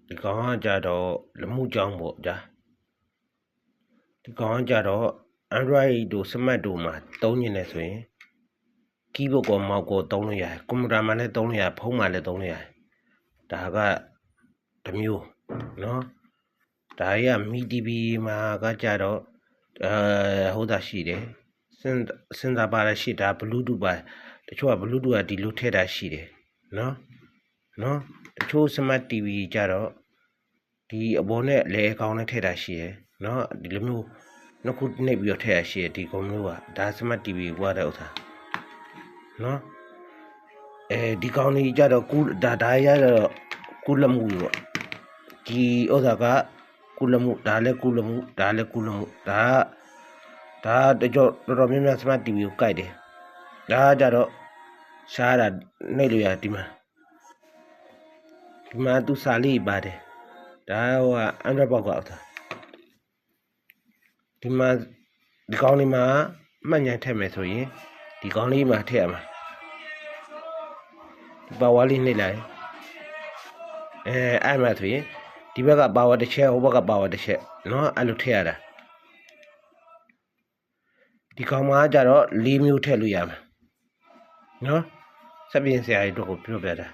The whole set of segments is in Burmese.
ဒီကောင်ကကြတော့လက်မှုကြောင်းပေါ့ဗျာဒီကောင်ကကြတော့ Android တို့ Smart တို့မှာသုံးနေတယ်ဆိုရင် keyboard ကော mouse ကောသုံးလို့ရတယ်ကွန်ပျူတာမှာလည်းသုံးလို့ရတယ်ဖုန်းမှာလည်းသုံးလို့ရတယ်ဒါကတစ်မျိုးနော်ဒါကြီးက Mi TV မှာကကြတော့ဟိုတာရှိတယ်စင်တာပါရရှိတာ Bluetooth ပါတချို့က Bluetooth ကဒီလိုထည့်တာရှိတယ်နော်တချို့ Smart TV ကြတော့ဒီအပေါ်နဲ့လေအကောင်နဲ့ထည့်တာရှိတယ်နော်ဒီလိုမျိုးနှစ်ခုနှိပ်ပြီးတော့ထည့်ရရှိတယ်ဒီကောင်မျိုးကဒါ Smart TV ကွာတဲ့ဥစ္စာနော်ဒီကောင်ကြီးကြတော့ကူဒါရတော့ကူလမှုပေါ့ဒီဥစ္စာကကူလမှုဒါလည်းကူလမှုဒါလည်းကူလမှုဒါတကြောတော်တော်များများ Smart TV ကိုကြိုက်တယ်ဒါကြတော့ရှားတာနှိပ်လို့ရဒီမှာသူစာလေးပါတယ်ဒါဟိုက Android ဘောက်ကဥစ္စာဒီမှာဒီကောင်လေးမှာမှတ်ဉာဏ်ထည့်မယ်ဆိုရင်ဒီကောင်လေးမှာထည့်ရမှာဒီပါဝါလေးနှိပ်လိုက်အဲ့မှာဆိုရင်ဒီဘက်ကပါဝါတစ်ချက်ဟိုဘက်ကပါဝါတစ်ချက်နော်အဲ့လိုထည့်ရတာဒီကောင်မှာကြတော့၄မျိုးထည့်လို့ရမှာနော်စက်ပြင်ဆရာကြီးတို့ကိုပြောပြတာ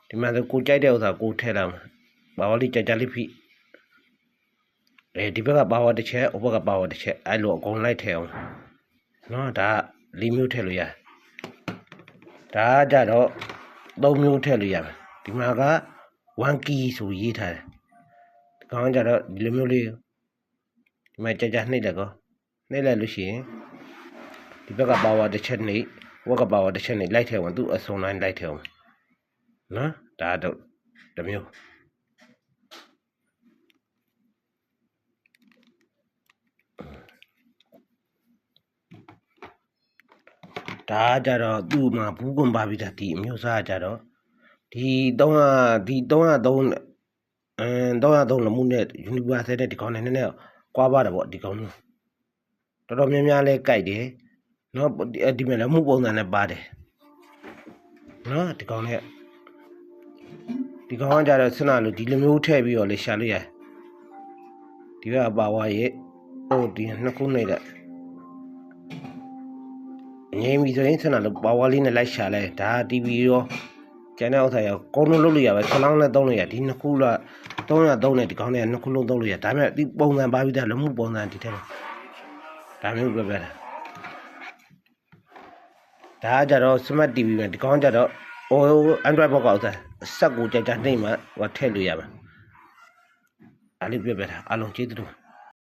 ဒီမှာဆိုကိုကြိုက်တဲ့ဥစ္စာကိုထည့်လာမှာပါဝါလေးကြာလေးဖိဒီဘက်ကပါဝါတစ်ချက်ဟိုဘက်ကပါဝါတစ်ချက်အဲ့လိုအကုန်လိုက်ထည့်အောင်နော်ဒါ၄မျိုးထည့်လို့ရဒါကြတော့၃မျိုးထည့်လို့ရမှာဒီမှာက1 key ဆိုရေးထားတယ်ဒီကောင်ကြတော့ဒီလိုမျိုးလေးဒီမှာကြာနှိပ်လိုက်ကောနှိပ်လိုက်လို့ရှိရင်ဒီဘက်ကပါဝါတစ်ချက်နှိပ်ဟိုဘက်ကပါဝါတစ်ချက်နှိပ်လိုက်ထည့်အောင်သူ့အစုံတိုင်းလိုက်ထည့်အောင်နော်ဒါတော့တစ်မျိုးဒါကြတော့သူ့မှာဘူးကွန်ပါပြီတာဒီအမျိုးအစားကြတော့ဒီ303လမှုနဲ့ Universal တဲ့ဒီကောင်နဲ့နည်းနည်းကွာပါတာပေါ့ဒီကောင်မျိုးတော်တော်များများလဲကြိုက်တယ်နော်ဒီမဲ့လမှုပုံစံနဲ့ပါတယ်နော်ဒီကောင်နဲ့ဒီကောင်ကကြတော့စနလို့ဒီလိုမျိုးထည့်ပြီးတော့လေရှာလို့ရတယ်ဒီကပါဝါရဲ့ဟိုဒီနှစ်ခုနှိပ်တဲ့ငြိမ်းပြီဆိုရင်စနလို့ပါဝါလေးနဲ့လိုက်ရှာလိုက်ဒါ TV ရောကျန်တဲ့ဥစ္စာရောကောင်းလုံးလုပ်လို့ရပဲဆလောင်းနဲ့သုံးလို့ရဒီနှစ်ခုလား303နဲ့ဒီကောင်းနဲ့နှစ်ခုလုံးသုံးလို့ရဒါပေမဲ့ဒီပုံစံပါပြီးသားလမှုပုံစံဒီထဲမှာဒါမျိုးပြောပြတာဒါကြတော့ Smart TV မှာဒီကောင်းကြတော့ဟို Android ဘောက်ကဥစ္စာစက်ကိုကြာနှိမ့်မှဟိုထည့်လို့ရမှာဒါလေးပြောပြတာအားလုံးကျေးဇူးတင်